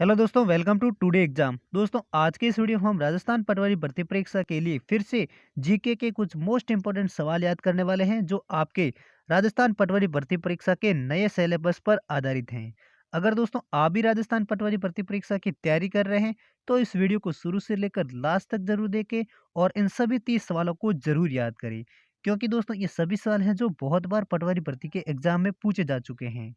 Hello दोस्तों, welcome to today exam. दोस्तों, आज के इस वीडियो में हम राजस्थान पटवारी भर्ती परीक्षा के लिए फिर से जीके के कुछ मोस्ट इंपोर्टेंट सवाल याद करने वाले हैं जो आपके राजस्थान पटवारी भर्ती परीक्षा के नए सिलेबस पर आधारित हैं। अगर दोस्तों आप भी राजस्थान पटवारी भर्ती परीक्षा की तैयारी कर रहे हैं तो इस वीडियो को शुरू से लेकर लास्ट तक जरूर देखें और इन सभी 30 सवालों को जरूर याद करें, क्योंकि दोस्तों ये सभी सवाल हैं जो बहुत बार पटवारी भर्ती के एग्जाम में पूछे जा चुके हैं।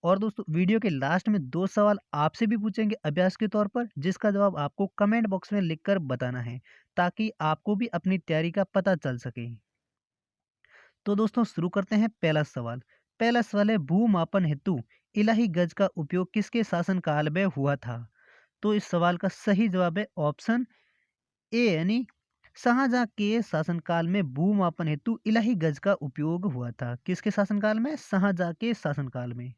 और दोस्तों, वीडियो के लास्ट में 2 सवाल आपसे भी पूछेंगे अभ्यास के तौर पर, जिसका जवाब आपको कमेंट बॉक्स में लिखकर बताना है, ताकि आपको भी अपनी तैयारी का पता चल सके। तो दोस्तों शुरू करते हैं पहला सवाल। पहला सवाल है, भूमापन हेतु इलाही गज का उपयोग किसके शासनकाल में हुआ था? तो इस सवाल का सही जवाब है ऑप्शन ए, यानी शाहजहां के शासनकाल में भूमापन हेतु इलाही गज का उपयोग हुआ था। किसके शासनकाल में? शाहजहां के शासनकाल में।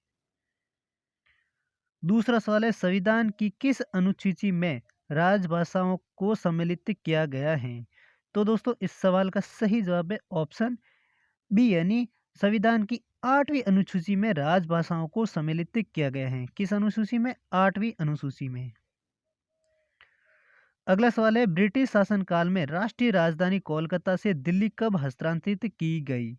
दूसरा सवाल है, संविधान की किस अनुसूची में राजभाषाओं को सम्मिलित किया गया है? तो दोस्तों इस सवाल का सही जवाब है ऑप्शन बी, यानी संविधान की 8वीं अनुसूची में राजभाषाओं को सम्मिलित किया गया है। किस अनुसूची में? 8वीं अनुसूची में। अगला सवाल है, ब्रिटिश शासनकाल में राष्ट्रीय राजधानी कोलकाता से दिल्ली कब हस्तांतरित की गई?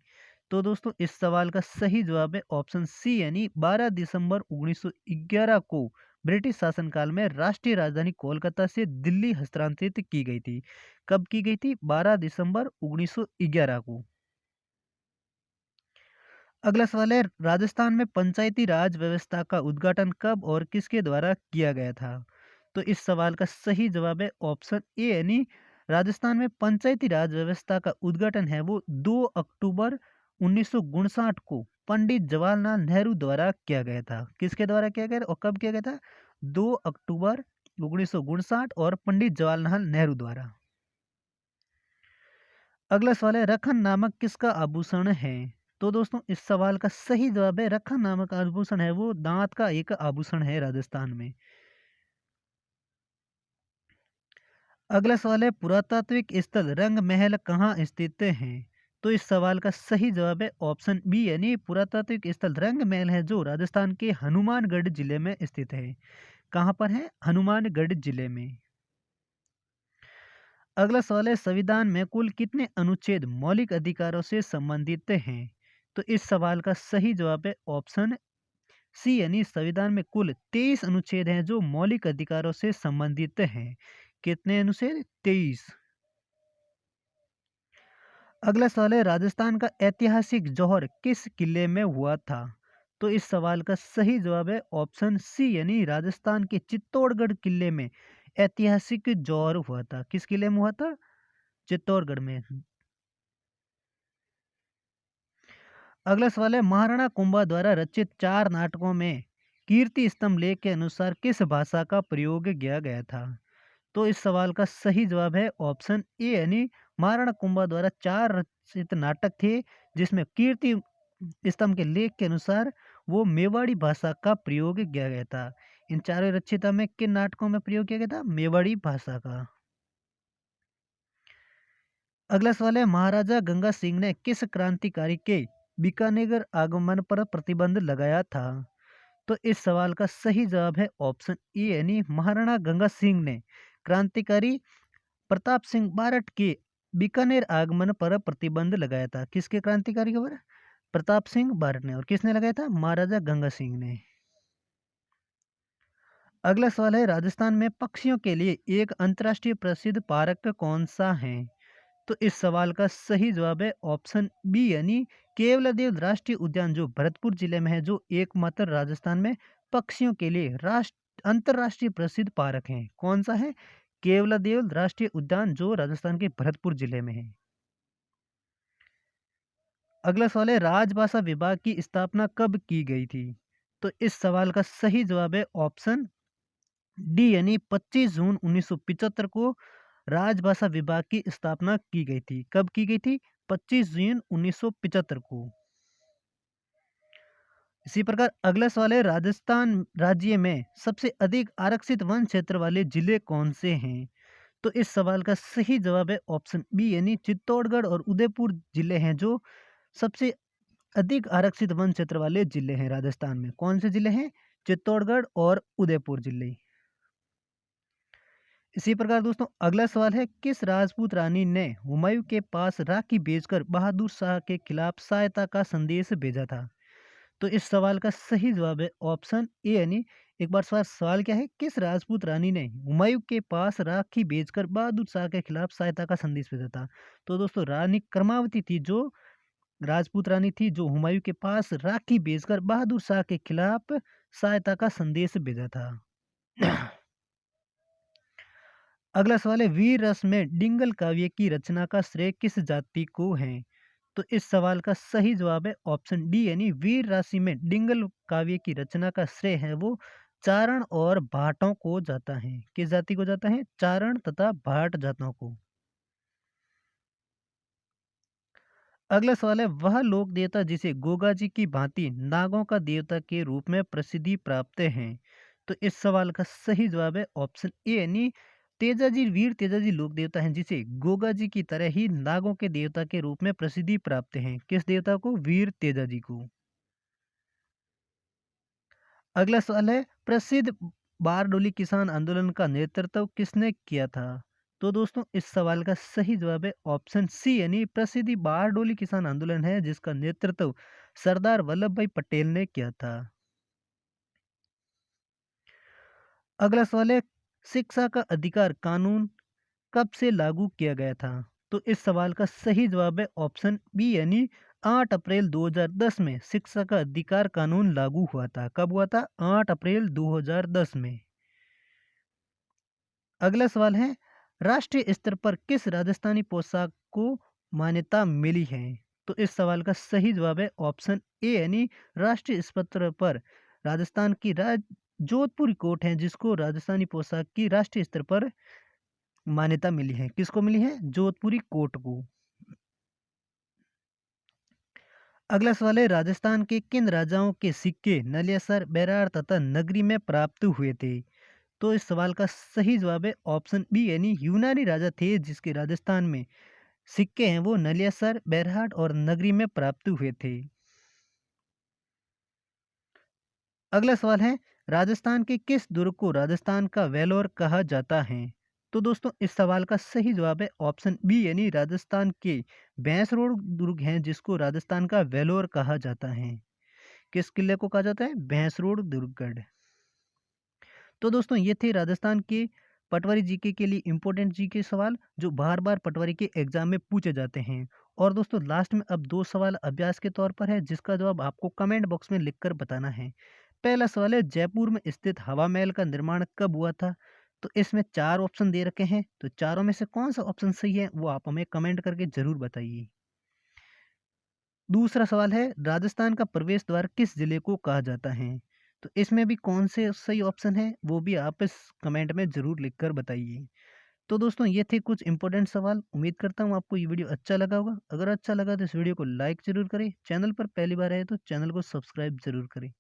तो दोस्तों इस सवाल का सही जवाब है ऑप्शन सी, यानी 12 दिसंबर 1911 को ब्रिटिश शासनकाल में राष्ट्रीय राजधानी कोलकाता से दिल्ली हस्तांतरित की गई थी। कब की गई थी? 12 दिसंबर 1911 को। अगला सवाल है, राजस्थान में पंचायती राज व्यवस्था का उद्घाटन कब और किसके द्वारा किया गया था? तो इस सवाल का सही जवाब है ऑप्शन ए, यानी राजस्थान में पंचायती राज व्यवस्था का उद्घाटन है वो 2 अक्टूबर 1959 को पंडित जवाहरलाल नेहरू द्वारा किया गया था। किसके द्वारा किया गया था और कब किया गया था? 2 अक्टूबर 1959 और पंडित जवाहरलाल नेहरू द्वारा। अगला सवाल है, रखन नामक किसका आभूषण है? तो दोस्तों इस सवाल का सही जवाब है, रखन नामक आभूषण है वो दांत का एक आभूषण है राजस्थान में। अगला सवाल है, पुरातात्विक स्थल रंग महल कहाँ स्थित है? तो इस सवाल का सही जवाब है ऑप्शन बी, यानी पुरातात्विक स्थल रंग महल है जो राजस्थान के हनुमानगढ़ जिले में स्थित है। कहाँ पर है? हनुमानगढ़ जिले में। अगला सवाल है, संविधान में कुल कितने अनुच्छेद मौलिक अधिकारों से संबंधित हैं? तो इस सवाल का सही जवाब है ऑप्शन सी, यानी संविधान में कुल 23 अनुच्छेद हैं जो मौलिक अधिकारों से संबंधित हैं। कितने अनुच्छेद? 23। अगला सवाल है, राजस्थान का ऐतिहासिक जौहर किस किले में हुआ था? तो इस सवाल का सही जवाब है ऑप्शन सी, यानी राजस्थान के चित्तौड़गढ़ किले में ऐतिहासिक जौहर हुआ था। किस किले में हुआ था? चित्तौड़गढ़ में। अगला सवाल है, महाराणा कुंभा द्वारा रचित 4 नाटकों में कीर्ति स्तंभ लेख के अनुसार किस भाषा का प्रयोग किया गया था? तो इस सवाल का सही जवाब है ऑप्शन ए, यानी महाराणा कुंभा द्वारा 4 रचित नाटक थे जिसमें कीर्ति स्तंभ के लेख के अनुसार वो मेवाड़ी भाषा का प्रयोग किया गया था। इन चारों रचिता में किन नाटकों में प्रयोग किया गया था? मेवाड़ी भाषा का। अगला सवाल है, महाराजा गंगा सिंह ने किस क्रांतिकारी के बीकानेर आगमन पर प्रतिबंध लगाया था? तो इस सवाल का सही जवाब है ऑप्शन ए, यानी महाराणा गंगा सिंह ने क्रांतिकारी प्रताप सिंह बारट के बीकानेर आगमन पर प्रतिबंध लगाया था। किसके क्रांतिकारी के पर? प्रताप सिंह बारट ने। और किसने लगाया था? महाराजा गंगा सिंह ने। अगला सवाल है, राजस्थान में पक्षियों के लिए एक अंतर्राष्ट्रीय प्रसिद्ध पार्क कौन सा है? तो इस सवाल का सही जवाब है ऑप्शन बी, यानी केवलादेव राष्ट्रीय उद्यान जो भरतपुर जिले में है, जो एकमात्र राजस्थान में पक्षियों के लिए राष्ट्र अंतरराष्ट्रीय प्रसिद्ध पार्क है। कौन सा है? केवलादेव राष्ट्रीय उद्यान जो राजस्थान के भरतपुर जिले में है। अगला सवाल है, राजभाषा विभाग की स्थापना कब की गई थी? तो इस सवाल का सही जवाब है ऑप्शन डी, यानी 25 जून 1975 को राजभाषा विभाग की स्थापना की गई थी। कब की गई थी? 25 जून 1975 को। इसी प्रकार अगला सवाल है, राजस्थान राज्य में सबसे अधिक आरक्षित वन क्षेत्र वाले जिले कौन से हैं? तो इस सवाल का सही जवाब है ऑप्शन बी, यानी चित्तौड़गढ़ और उदयपुर जिले हैं जो सबसे अधिक आरक्षित वन क्षेत्र वाले जिले हैं राजस्थान में। कौन से जिले हैं? चित्तौड़गढ़ और उदयपुर जिले। इसी प्रकार दोस्तों अगला सवाल है, किस राजपूत रानी ने हुमायूं के पास राखी भेजकर बहादुर शाह के खिलाफ सहायता का संदेश भेजा था? तो इस सवाल का सही जवाब है ऑप्शन ए, यानी एक बार सवाल सवाल क्या है, किस राजपूत रानी ने हुमायूं के पास राखी भेजकर बहादुर शाह के खिलाफ सहायता का संदेश भेजा था? तो दोस्तों रानी कर्मावती थी जो राजपूत रानी थी जो हुमायूं के पास राखी भेजकर बहादुर शाह के खिलाफ सहायता का संदेश भेजा था। अगला सवाल है, वीर रस में डिंगल काव्य की रचना का श्रेय किस जाति को है? तो इस सवाल का सही जवाब है ऑप्शन डी, यानी वीर राशि में डिंगल काव्य की रचना का श्रेय है वो चारण और भाटों को जाता है। किस जाति को जाता है? चारण तथा भाट जातों को। अगला सवाल है, वह लोक देवता जिसे गोगा जी की भांति नागों का देवता के रूप में प्रसिद्धि प्राप्त है? तो इस सवाल का सही जवाब है ऑप्शन ए, यानी तेजाजी, वीर तेजाजी लोक देवता हैं जिसे गोगा जी की तरह ही नागों के देवता के रूप में प्रसिद्धि प्राप्त है। किस देवता को? वीर तेजाजी को। अगला सवाल है, प्रसिद्ध बारडोली किसान आंदोलन का नेतृत्व किसने किया था? तो दोस्तों इस सवाल का सही जवाब है ऑप्शन सी, यानी प्रसिद्ध बारडोली किसान आंदोलन है जिसका नेतृत्व सरदार वल्लभ भाई पटेल ने किया था। अगला सवाल है, शिक्षा का अधिकार कानून कब से लागू किया गया था? तो इस सवाल का सही जवाब है ऑप्शन बी, यानी 8 अप्रैल 2010 में शिक्षा का अधिकार कानून लागू हुआ था। कब हुआ था? 8 अप्रैल 2010 में। अगला सवाल है, राष्ट्रीय स्तर पर किस राजस्थानी पोशाक को मान्यता मिली है? तो इस सवाल का सही जवाब है ऑप्शन ए, यानी राष्ट्रीय स्तर पर राजस्थान की जोधपुरी कोट है जिसको राजस्थानी पोशाक की राष्ट्रीय स्तर पर मान्यता मिली है। किसको मिली है? जोधपुरी कोट को। अगला सवाल है, राजस्थान के किन राजाओं के सिक्के नलियासर, बेरार तथा नगरी में प्राप्त हुए थे? तो इस सवाल का सही जवाब है ऑप्शन बी, यानी यूनानी राजा थे जिसके राजस्थान में सिक्के हैं वो नलियासर, बेरहाट और नगरी में प्राप्त हुए थे। अगला सवाल है, राजस्थान के किस दुर्ग को राजस्थान का वेलोर कहा जाता है? तो दोस्तों इस सवाल का सही जवाब है ऑप्शन बी, यानी राजस्थान के भैंसरोड दुर्ग हैं जिसको राजस्थान का वेलोर कहा जाता है। किस किले को कहा जाता है? भैंसरोड दुर्गगढ़। तो दोस्तों ये थे राजस्थान के पटवारी जीके के लिए इंपॉर्टेंट जीके सवाल जो बार बार पटवारी के एग्जाम में पूछे जाते हैं। और दोस्तों लास्ट में अब 2 सवाल अभ्यास के तौर पर है जिसका जवाब आपको कमेंट बॉक्स में लिखकर बताना है। पहला सवाल है, जयपुर में स्थित हवा महल का निर्माण कब हुआ था? तो इसमें 4 ऑप्शन दे रखे हैं, तो चारों में से कौन सा ऑप्शन सही है वो आप हमें कमेंट करके जरूर बताइए। दूसरा सवाल है, राजस्थान का प्रवेश द्वार किस जिले को कहा जाता है? तो इसमें भी कौन से सही ऑप्शन है वो भी आप इस कमेंट में ज़रूर लिखकर बताइए। तो दोस्तों ये थे कुछ इंपॉर्टेंट सवाल। उम्मीद करता हूँ आपको ये वीडियो अच्छा लगा होगा। अगर अच्छा लगा तो इस वीडियो को लाइक ज़रूर करें। चैनल पर पहली बार आए तो चैनल को सब्सक्राइब ज़रूर करें।